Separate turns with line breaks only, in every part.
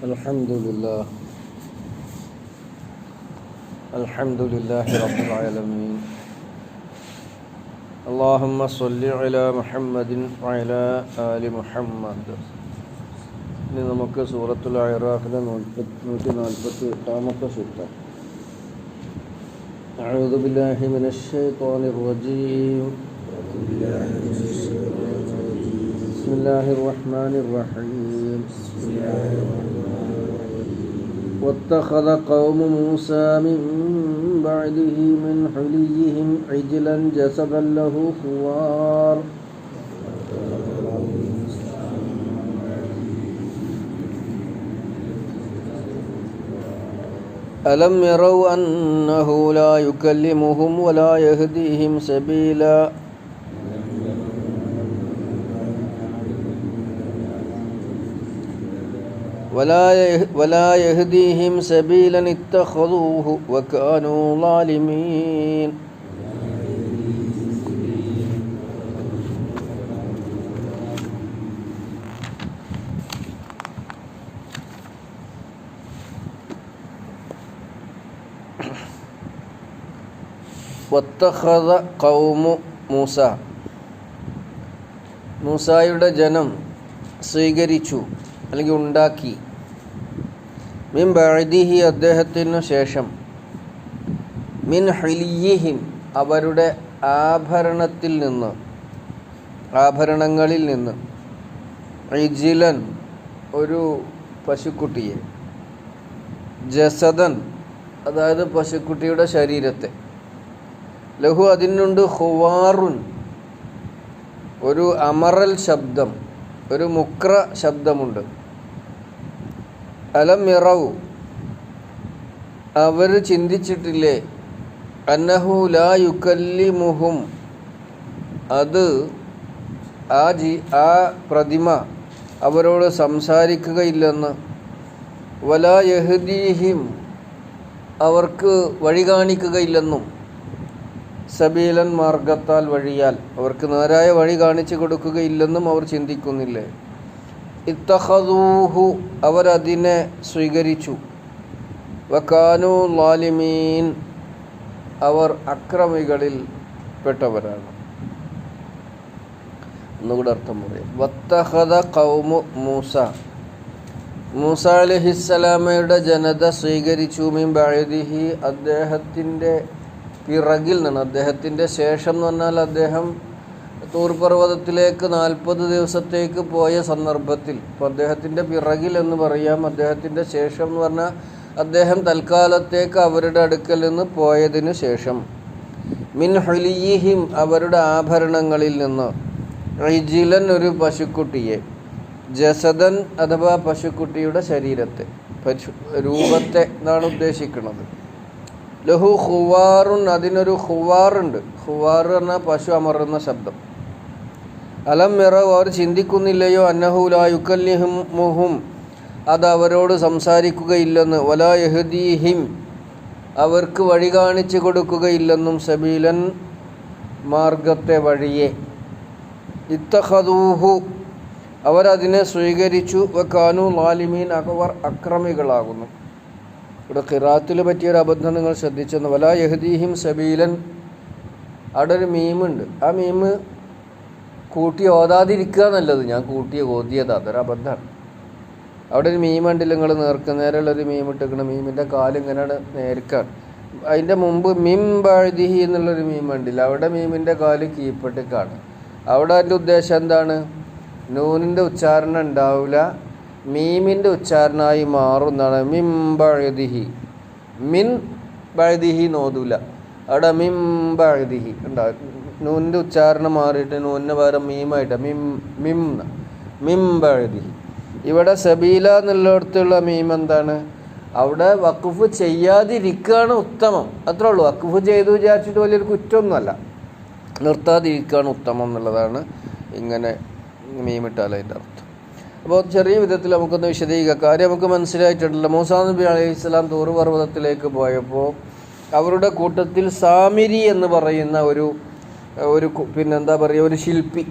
الحمد لله رب العالمين. اللهم صل على محمد وعلى آل محمد. ഇനി നമുക്ക് സൂറത്തുൽ അഅറാഫിലെ 148ാമത്തെ സൂക്തം. أعوذ بالله من الشيطان الرجيم. بسم الله الرحمن الرحيم. واتخذ قوم موسى من بعده من حليهم عجلا جسدا له خوار ألم يروا أنه لا يكلمهم ولا يهديهم سبيلا ولا يهديهم سبيلا اتخذوه وكانوا ظالمين. വത്തഖദ ഖൗമു മൂസ, മൂസായുടെ ജനം സ്വീകരിച്ചു അല്ലെങ്കിൽ ഉണ്ടാക്കി, മിൻ ബഅദിഹി അദ്ദേഹത്തിനു ശേഷം, മിൻ ഹിലിയിഹിം അവരുടെ ആഭരണങ്ങളിൽ നിന്ന്, ഇജ്ലൻ ഒരു പശുക്കുട്ടിയെ, ജസദൻ അതായത് പശുക്കുട്ടിയുടെ ശരീരത്തെ, ലഹു അതിനുണ്ട് ഖുവാറുൻ ഒരു അമറൽ ശബ്ദം, ഒരു മുക്ര ശബ്ദമുണ്ട്. അലം യറവു അവർ ചിന്തിച്ചിട്ടില്ലേ, അന്നഹു ലാ യുകല്ലിമുഹും അത് ആ പ്രതിമ അവരോട് സംസാരിക്കുകയില്ലെന്ന്, വലാ യഹ്ദീഹിം അവർക്ക് വഴി കാണിക്കുകയില്ലെന്നും, സബീലൻ മാർഗത്താൽ വഴിയാൽ അവർക്ക് നേരായ വഴി കാണിച്ചു കൊടുക്കുകയില്ലെന്നും അവർ ചിന്തിക്കുന്നില്ലേ. ഇത്തഖദൂഹു അവരതിനെ സ്വീകരിച്ചു, വകാനൂ ളാലിമീൻ അവർ അക്രമികളിൽ പെട്ടവരാണ്. ഒന്നുകൂടെ അർത്ഥം പറയാം. വത്തഖദ ഖൗമു മൂസ, മൂസ അലൈഹിസ്സലാമയുടെ ജനത സ്വീകരിച്ചു, മിൻ ബഅദിഹി അദ്ദേഹത്തിൻ്റെ പിറകിൽ നിന്ന്, അദ്ദേഹത്തിൻ്റെ ശേഷം എന്ന് പറഞ്ഞാൽ അദ്ദേഹം തൂർ പർവ്വതത്തിലേക്ക് 40 ദിവസത്തേക്ക് പോയ സന്ദർഭത്തിൽ, ഇപ്പോൾ അദ്ദേഹത്തിൻ്റെ പിറകിൽ എന്ന് പറയാം, അദ്ദേഹത്തിൻ്റെ ശേഷം എന്ന് പറഞ്ഞാൽ അദ്ദേഹം തൽക്കാലത്തേക്ക് അവരുടെ അടുക്കൽ നിന്ന് പോയതിനു ശേഷം, മിൻ ഹുലിയിഹിം അവരുടെ ആഭരണങ്ങളിൽ നിന്ന്, ഇജ്ലൻ ഒരു പശുക്കുട്ടിയെ, ജസദൻ അഥവാ പശുക്കുട്ടിയുടെ ശരീരത്തെ, രൂപത്തെ എന്നാണ് ഉദ്ദേശിക്കുന്നത്. ലഹു ഖുവാറുൻ അതിനൊരു ഖുവാറുണ്ട്. ഖുവാർ പറഞ്ഞാൽ പശു അമറുന്ന ശബ്ദം. അലം യറവ് അവർ ചിന്തിക്കുന്നില്ലയോ, അന്നഹു ലാ യുകല്ലിമുഹും അത് അവരോട് സംസാരിക്കുകയില്ലെന്ന്, വലാ യഹ്ദീഹിം അവർക്ക് വഴി കാണിച്ചു കൊടുക്കുകയില്ലെന്നും, സബീലൻ മാർഗത്തെ വഴിയെ, ഇത്തഖദൂഹു അവരതിനെ സ്വീകരിച്ചു, വകാനൂ ളാലിമീൻ അവർ അക്രമികളാകുന്നു. ഇവിടെ ഖിറാത്തിൽ പറ്റിയൊരു അബദ്ധം നിങ്ങൾ ശ്രദ്ധിച്ചെന്ന്, വലാ യഹ്ദീഹിം സബീലൻ അവിടെ ഒരു മീമുണ്ട്, ആ മീമ് കൂട്ടി ഓതാതിരിക്കുക നല്ലത്, ഞാൻ കൂട്ടി ഓതിയതാണ്, അതൊരു അബദ്ധമാണ്. അവിടെ ഒരു മീമുണ്ടില്ല, നിങ്ങൾ നേർക്കുനേരെയുള്ളൊരു മീമിട്ടിരിക്കണം, മീമിൻ്റെ കാലിങ്ങനെ നേർക്കാണ്. അതിൻ്റെ മുമ്പ് മിം ബഅദിഹി എന്നുള്ളൊരു മീമുണ്ടില്ല, അവിടെ മീമിൻ്റെ കാല് കീഴ്പ്പെട്ടിക്കാണ്. അവിടെ അതിൻ്റെ ഉദ്ദേശം എന്താണ്, നൂനിൻ്റെ ഉച്ചാരണം ഉണ്ടാവില്ല, മീമിൻ്റെ ഉച്ചാരണമായി മാറുന്നതാണ്. മിൻ ബഅദിഹി, മിൻ ബഅദിഹി നോദൂല, അവിടെ മിൻ ബഅദിഹി ഉണ്ടാവും, നൂനിൻ്റെ ഉച്ചാരണം മാറിയിട്ട് നൂനിന് പകരം മീമായിട്ട് മിൻ ബഅദിഹി. ഇവിടെ സബീല എന്നുള്ളിടത്തുള്ള മീം എന്താണ്, അവിടെ വഖഫ് ചെയ്യാതിരിക്കുകയാണ് ഉത്തമം, അത്രേ ഉള്ളൂ. വഖഫ് ചെയ്തു വിചാരിച്ചിട്ട് വലിയൊരു കുറ്റമൊന്നുമല്ല, നിർത്താതിരിക്കുകയാണ് ഉത്തമം എന്നുള്ളതാണ് ഇങ്ങനെ മീമിട്ടാൽ അതിൻ്റെ അർത്ഥം. അപ്പോൾ ചെറിയ വിധത്തിൽ നമുക്കൊന്ന് വിശദീകരിക്കുക. കാര്യം നമുക്ക് മനസ്സിലായിട്ടുണ്ടല്ലോ. മൂസാ നബി അലൈഹിസ്സലാം തൂർ പർവ്വതത്തിലേക്ക് പോയപ്പോൾ അവരുടെ കൂട്ടത്തിൽ സാമിരി എന്ന് പറയുന്ന ഒരു പിന്നെന്താ പറയുക, ഒരു ശില്പി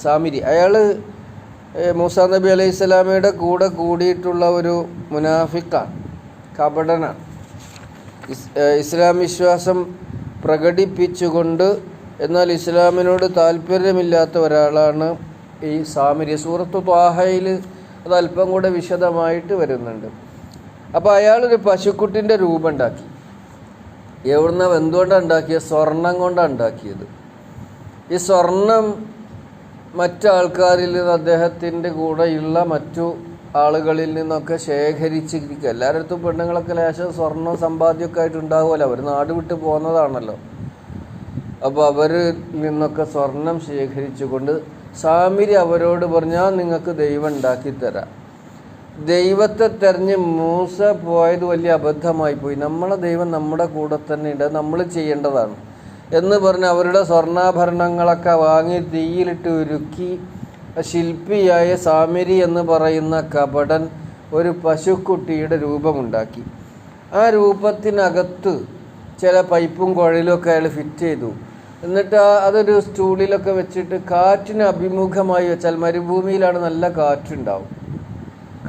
സാമിരി, അയാൾ മൂസാ നബി അലൈഹി സ്വലാമയുടെ കൂടെ കൂടിയിട്ടുള്ള ഒരു മുനാഫിക്കാണ്, കപടനാണ്. ഇസ്ലാം വിശ്വാസം പ്രകടിപ്പിച്ചുകൊണ്ട് എന്നാൽ ഇസ്ലാമിനോട് താല്പര്യമില്ലാത്ത ഒരാളാണ് ഈ സാമിരി. സൂറത്ത് ത്വാഹയിൽ അത് അല്പം കൂടെ വിശദമായിട്ട് വരുന്നുണ്ട്. അപ്പോൾ അയാളൊരു പശുക്കുട്ടിൻ്റെ രൂപം ഉണ്ടാക്കി. എവിടുന്ന എന്തുകൊണ്ടാണ് ഉണ്ടാക്കിയത്? സ്വർണം കൊണ്ടാണ് ഉണ്ടാക്കിയത്. ഈ സ്വർണം മറ്റാൾക്കാരിൽ നിന്ന്, അദ്ദേഹത്തിൻ്റെ കൂടെയുള്ള മറ്റു ആളുകളിൽ നിന്നൊക്കെ ശേഖരിച്ചിരിക്കുക. എല്ലാവരുടെ പെണ്ണുങ്ങളൊക്കെ ലേശം സ്വർണ്ണം സമ്പാദ്യമൊക്കെ ആയിട്ടുണ്ടാവുമല്ലോ, അവർ നാട് വിട്ട് പോകുന്നതാണല്ലോ. അപ്പോൾ അവരിൽ നിന്നൊക്കെ സ്വർണം ശേഖരിച്ചുകൊണ്ട് സാമിരി അവരോട് പറഞ്ഞാൽ നിങ്ങൾക്ക് ദൈവം ഉണ്ടാക്കിത്തരാം. ദൈവത്തെ തെരഞ്ഞ് മൂസ പോയത് വലിയ അബദ്ധമായി പോയി. നമ്മളെ ദൈവം നമ്മുടെ കൂടെ തന്നെ ഉണ്ട്, നമ്മൾ ചെയ്യേണ്ടതാണ് എന്ന് പറഞ്ഞ് അവരുടെ സ്വർണ്ണാഭരണങ്ങളൊക്കെ വാങ്ങി തീയിലിട്ട് ഉരുക്കി ശില്പിയായ സാമിരി എന്ന് പറയുന്ന കപടൻ ഒരു പശുക്കുട്ടിയുടെ രൂപമുണ്ടാക്കി. ആ രൂപത്തിനകത്ത് ചില പൈപ്പും കുഴലൊക്കെ അയാൾ ഫിറ്റ് ചെയ്തു. എന്നിട്ട് അതൊരു സ്റ്റൂളിലൊക്കെ വെച്ചിട്ട് കാറ്റിന് അഭിമുഖമായി വെച്ചാൽ, മരുഭൂമിയിലാണ് നല്ല കാറ്റുണ്ടാവും,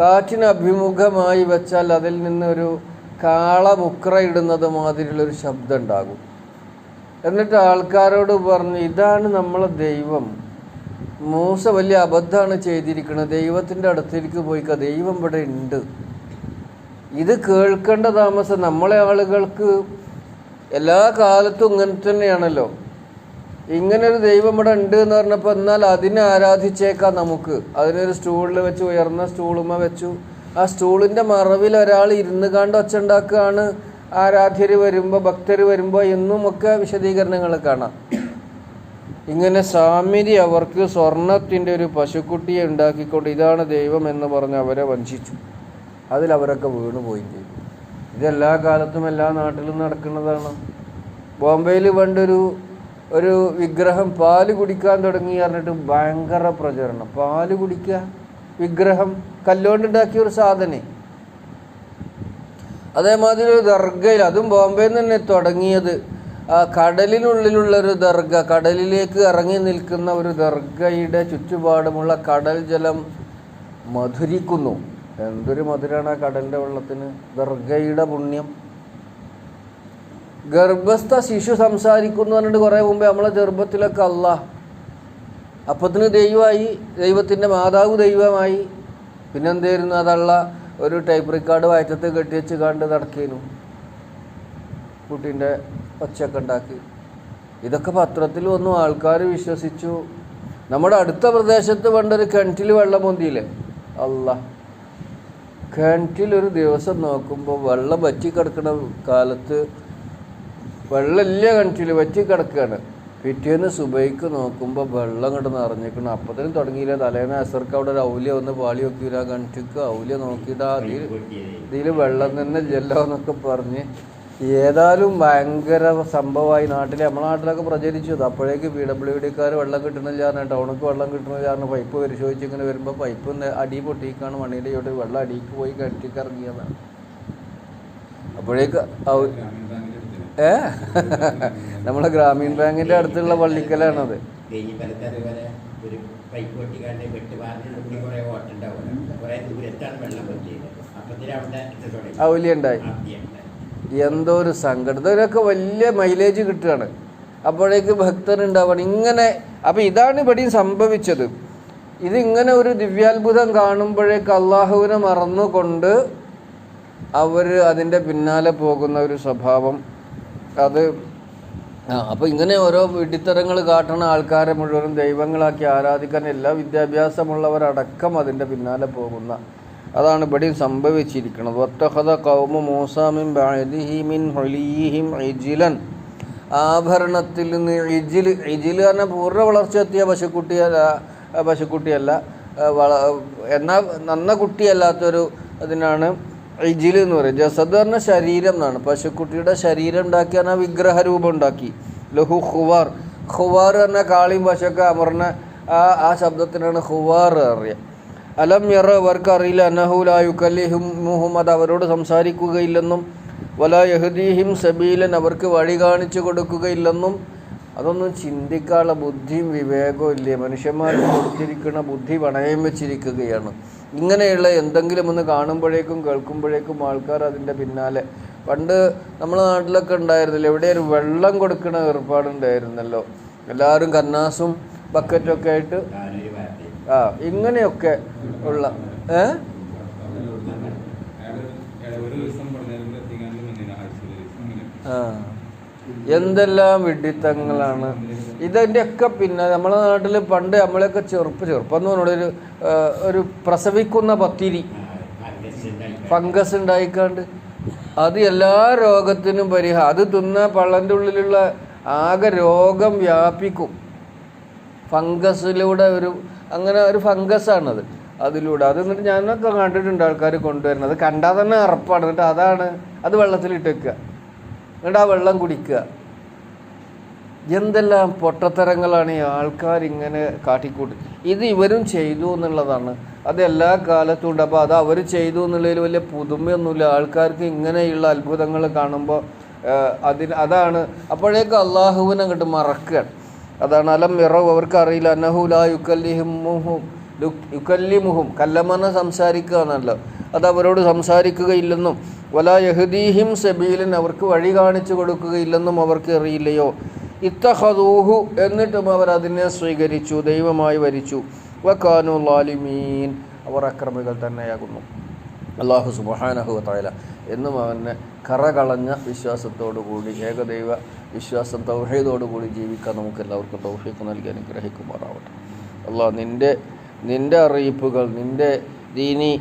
കാറ്റിന് അഭിമുഖമായി വെച്ചാൽ അതിൽ നിന്നൊരു കാള മുക്രയിടുന്നത് മാതിരിയുള്ളൊരു ശബ്ദം ഉണ്ടാകും. എന്നിട്ട് ആൾക്കാരോട് പറഞ്ഞു, ഇതാണ് നമ്മളെ ദൈവം. മൂസ വലിയ അബദ്ധമാണ് ചെയ്തിരിക്കുന്നത്, ദൈവത്തിൻ്റെ അടുത്തേക്ക് പോയിക്ക, ദൈവം ഇവിടെ ഉണ്ട്. ഇത് കേൾക്കേണ്ട താമസം. നമ്മളെ ആളുകൾക്ക് എല്ലാ കാലത്തും ഇങ്ങനെ തന്നെയാണല്ലോ. ഇങ്ങനൊരു ദൈവം ഇവിടെ ഉണ്ട് എന്ന് പറഞ്ഞപ്പോൾ എന്നാൽ അതിനെ ആരാധിച്ചേക്കാം നമുക്ക്. അതിനൊരു സ്റ്റൂളിൽ വെച്ച്, ഉയർന്ന സ്റ്റൂളുമ വെച്ചു. ആ സ്റ്റൂളിൻ്റെ മറവിൽ ഒരാൾ ഇരുന്ന് കണ്ട് ഒച്ച ഉണ്ടാക്കുകയാണ്. ആരാധ്യർ വരുമ്പോൾ, ഭക്തർ വരുമ്പോൾ എന്നും ഒക്കെ വിശദീകരണങ്ങൾ കാണാം. ഇങ്ങനെ സാമിരി അവർക്ക് സ്വർണത്തിൻ്റെ ഒരു പശുക്കുട്ടിയെ ഉണ്ടാക്കിക്കൊണ്ട് ഇതാണ് ദൈവം എന്ന് പറഞ്ഞ് അവരെ വഞ്ചിച്ചു. അതിലവരൊക്കെ വീണുപോയി ചെയ്തു. ഇതെല്ലാ കാലത്തും എല്ലാ നാട്ടിലും നടക്കുന്നതാണ്. ബോംബെയിൽ പണ്ടൊരു വിഗ്രഹം പാല് കുടിക്കാൻ തുടങ്ങി പറഞ്ഞിട്ട് ഭയങ്കര പ്രചരണം. പാല് കുടിക്കുക, വിഗ്രഹം കല്ലുകൊണ്ടുണ്ടാക്കിയ ഒരു സാധനം. അതേമാതിരി ഒരു ദർഗയിൽ, അതും ബോംബെയിൽ നിന്ന് തന്നെ തുടങ്ങിയത്, ആ കടലിനുള്ളിലുള്ളൊരു ദർഗ, കടലിലേക്ക് ഇറങ്ങി നിൽക്കുന്ന ഒരു ദർഗയുടെ ചുറ്റുപാടുമുള്ള കടൽ ജലം മധുരിക്കുന്നു. എന്തൊരു മധുരമാണ് ആ കടലിൻ്റെ വെള്ളത്തിന്. ദർഗയുടെ പുണ്യം. ഗർഭസ്ഥ ശിശു സംസാരിക്കുന്നു പറഞ്ഞിട്ട് കുറേ മുമ്പേ നമ്മളെ ഗർഭത്തിലൊക്കെ അല്ലാഹ്, അപ്പത്തിന് ദൈവമായി, ദൈവത്തിൻ്റെ മാതാവ് ദൈവമായി. പിന്നെന്തായിരുന്നു? അതള്ള ഒരു ടൈപ്പ് റിക്കാർഡ് വയറ്റത്ത് കെട്ടിവെച്ച് കണ്ട് നടക്കേനു, കുട്ടീൻ്റെ ഒച്ചയൊക്കെ ഉണ്ടാക്കി. ഇതൊക്കെ പത്രത്തിൽ വന്നു, ആൾക്കാർ വിശ്വസിച്ചു. നമ്മുടെ അടുത്ത പ്രദേശത്ത് പണ്ടൊരു കിണറ്റിൽ വെള്ളം പൊന്തിയില്ലേ, അല്ലാഹ്, കിണറ്റിലൊരു ദിവസം നോക്കുമ്പോൾ വെള്ളം വറ്റിക്കിടക്കുന്ന കാലത്ത് വെള്ളമില്ല, കിണറ്റിൽ വറ്റിക്കിടക്കുകയാണ്. പിറ്റേന്ന് സുബൈക്ക് നോക്കുമ്പോൾ വെള്ളം കണ്ട് നിറഞ്ഞിരിക്കണം. അപ്പത്തിനും തുടങ്ങിയില്ല. തലേന്ന് അസർക്ക് അവിടെ ഒരു ഔല്യ ഒന്ന് പാളി നോക്കിയില്ല, കിണറ്റിക്ക് ഔല്യ നോക്കിയിട്ട് ഇതിൽ വെള്ളം തന്നെ ഇല്ലല്ലോ എന്നൊക്കെ പറഞ്ഞ് ഏതായാലും ഭയങ്കര സംഭവമായി. നമ്മളെ നാട്ടിലൊക്കെ പ്രചരിച്ചു. അപ്പോഴേക്ക് PWDക്കാർ വെള്ളം കിട്ടണില്ല, ടൗണിക്ക് വെള്ളം കിട്ടണില്ല, പൈപ്പ് പരിശോധിച്ച് ഇങ്ങനെ വരുമ്പോൾ പൈപ്പ് അടി പൊട്ടിക്കാണ്, മണിയുടെ ചോട്ട് വെള്ളം അടിക്ക് പോയി കിണറ്റിക്ക് ഇറങ്ങിയതാണ്. അപ്പോഴേക്ക് നമ്മളെ ഗ്രാമീൺ ബാങ്കിൻ്റെ അടുത്തുള്ള പള്ളിക്കലാണത്. ഔല്യ ഉണ്ടായി. എന്തോ ഒരു സങ്കടം. ഇതൊക്കെ വലിയ മൈലേജ് കിട്ടുകയാണ്. അപ്പോഴേക്ക് ഭക്തരുണ്ടാവണം ഇങ്ങനെ. അപ്പം ഇതാണ് ഇവിടെയും സംഭവിച്ചത്. ഇതിങ്ങനെ ഒരു ദിവ്യാത്ഭുതം കാണുമ്പോഴേക്ക് അള്ളാഹുവിനെ മറന്നുകൊണ്ട് അവർ അതിൻ്റെ പിന്നാലെ പോകുന്ന ഒരു സ്വഭാവം. അത് അപ്പോൾ ഇങ്ങനെ ഓരോ വിഡിത്തരങ്ങൾ കാട്ടുന്ന ആൾക്കാരെ മുഴുവനും ദൈവങ്ങളാക്കി ആരാധിക്കാൻ എല്ലാ വിദ്യാഭ്യാസമുള്ളവരടക്കം അതിൻ്റെ പിന്നാലെ പോകുന്ന, അതാണ് ഇവിടെയും സംഭവിച്ചിരിക്കുന്നത്. വത്തഖദ ഖൗമു മൂസാ മിൻ ബഅദിഹി മിൻ ഹുലിയിഹിം ഇജ്ലൻ, ആഭരണത്തിൽ നിന്ന് ഇജിൽ പറഞ്ഞാൽ പൂർണ്ണ വളർച്ച എത്തിയ പശുക്കുട്ടിയല്ല, എന്നാൽ നന്ന കുട്ടിയല്ലാത്തൊരു അതിനാണ് ഇജിൽ എന്ന് പറയും. ജസദ് പറഞ്ഞ ശരീരം എന്നാണ്. പശുക്കുട്ടിയുടെ ശരീരം ഉണ്ടാക്കിയാണ് ആ വിഗ്രഹരൂപം ഉണ്ടാക്കി. ലഹു ഖുവാർ, ഖുവാർ പറഞ്ഞാൽ കാളിയും പശുവൊക്കെ അമർന്ന ആ ശബ്ദത്തിനാണ് ഖുവാർ അറിയുക. അലം യറ, അവർക്കറിയില്ല, അന്നഹു ലാ യുകല്ലിമുഹും, മുഹമ്മദ് അവരോട് സംസാരിക്കുകയില്ലെന്നും, വലാ യഹ്ദീഹിം സബീലൻ, അവർക്ക് വഴി കാണിച്ചു കൊടുക്കുകയില്ലെന്നും, അതൊന്നും ചിന്തിക്കാനുള്ള ബുദ്ധിയും വിവേകവും ഇല്ലേ. മനുഷ്യന്മാർക്ക് കൊടുത്തിരിക്കുന്ന ബുദ്ധി പണയം വെച്ചിരിക്കുകയാണ്. ഇങ്ങനെയുള്ള എന്തെങ്കിലും ഒന്ന് കാണുമ്പോഴേക്കും കേൾക്കുമ്പോഴേക്കും ആൾക്കാർ അതിൻ്റെ പിന്നാലെ. പണ്ട് നമ്മളെ നാട്ടിലൊക്കെ ഉണ്ടായിരുന്നില്ല, എവിടെ ഒരു വെള്ളം കൊടുക്കുന്ന ഏർപ്പാടുണ്ടായിരുന്നല്ലോ. എല്ലാവരും കന്നാസും ബക്കറ്റൊക്കെ ആയിട്ട് ഇങ്ങനെയൊക്കെ ഉള്ള എന്തെല്ലാം വിഡ്ഢിത്തങ്ങളാണ് ഇതിൻ്റെയൊക്കെ. പിന്നെ നമ്മളെ നാട്ടിൽ പണ്ട് നമ്മളെയൊക്കെ ചെറുപ്പം എന്ന് പറഞ്ഞൊരു ഒരു പ്രസവിക്കുന്ന പത്തിരി ഫംഗസ് ഉണ്ടായിക്കാണ്ട് അത് എല്ലാ രോഗത്തിനും അത് തിന്ന പള്ളൻ്റെ ഉള്ളിലുള്ള ആകെ രോഗം വ്യാപിക്കും. ഫംഗസിലൂടെ അങ്ങനെ ഒരു ഫംഗസാണത്. അതിലൂടെ എന്നിട്ട് ഞാനൊക്കെ കണ്ടിട്ടുണ്ട് ആൾക്കാർ കൊണ്ടുവരുന്നത്. അത് കണ്ടാൽ തന്നെ ഉറപ്പാണ്. എന്നിട്ട് അത് വെള്ളത്തിലിട്ടേക്കുക, എന്നിട്ട് ആ വെള്ളം കുടിക്കുക. എന്തെല്ലാം പൊട്ടത്തരങ്ങളാണ് ഈ ആൾക്കാർ ഇങ്ങനെ കാട്ടിക്കൂട്ടി. ഇത് ഇവരും ചെയ്തു എന്നുള്ളതാണ്. അത് എല്ലാ കാലത്തും ഉണ്ട്. അപ്പോൾ അത് അവർ ചെയ്തു എന്നുള്ളതിൽ വലിയ പുതുമയൊന്നുമില്ല. ആൾക്കാർക്ക് ഇങ്ങനെയുള്ള അത്ഭുതങ്ങൾ കാണുമ്പോൾ അതാണ് അപ്പോഴേക്കും അള്ളാഹുവിനെ അങ്ങോട്ട് മറക്കുകയാണ്. അതാണ് അലം ഇറവ്, അവർക്ക് അറിയില്ല. അന്നഹുല യുക്കല്ലിമുഹും കല്ലമന സംസാരിക്കുക എന്നല്ലോ, അത് അവരോട് സംസാരിക്കുകയില്ലെന്നും വലാ യഹ്ദീഹിം സബീലൻ, അവർക്ക് വഴി കാണിച്ചു കൊടുക്കുകയില്ലെന്നും അവർക്ക് അറിയില്ലയോ. ഇത്തഖദൂഹു, എന്നിട്ടും അവർ അതിനെ സ്വീകരിച്ചു, ദൈവമായി വരിച്ചു. വകാനു ളാലിമീൻ, അവർ അക്രമികൾ തന്നെയാകുന്നു. അല്ലാഹു സുബ്ഹാനഹു വ തആല എന്നും അവനെ കറകളഞ്ഞ വിശ്വാസത്തോടുകൂടി, ഏകദൈവ വിശ്വാസം തൗഹീദോടുകൂടി ജീവിക്കാൻ നമുക്ക് എല്ലാവർക്കും തൗഫീഖ് നൽകി അനുഗ്രഹിക്കുമാറാവട്ടെ. അല്ലാഹ് നിൻ്റെ അറിയിപ്പുകൾ, നിൻ്റെ ദീനി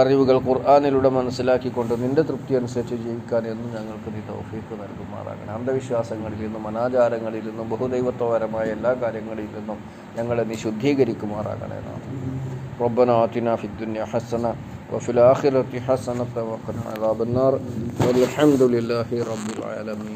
അറിവുകൾ ഖുർആനിലൂടെ മനസ്സിലാക്കിക്കൊണ്ട് നിൻ്റെ തൃപ്തി അനുസരിച്ച് ജീവിക്കാൻ എന്നും ഞങ്ങൾക്ക് നീ തൗഫീഖ് നൽകുമാറാകണം. അന്ധവിശ്വാസങ്ങളിൽ നിന്നും അനാചാരങ്ങളിൽ നിന്നും ബഹുദൈവത്വപരമായ എല്ലാ കാര്യങ്ങളിൽ നിന്നും ഞങ്ങളെ നീ ശുദ്ധീകരിക്കുമാറാകണേ. റബ്ബനാ ആതിനാ ഫിദ്ദുനിയ ഹസന വഫിൽ ആഖിറതി ഹസനത വഖിനാ അദാബന്നാർ വൽഹംദുലില്ലാഹി റബ്ബിൽ ആലമീൻ.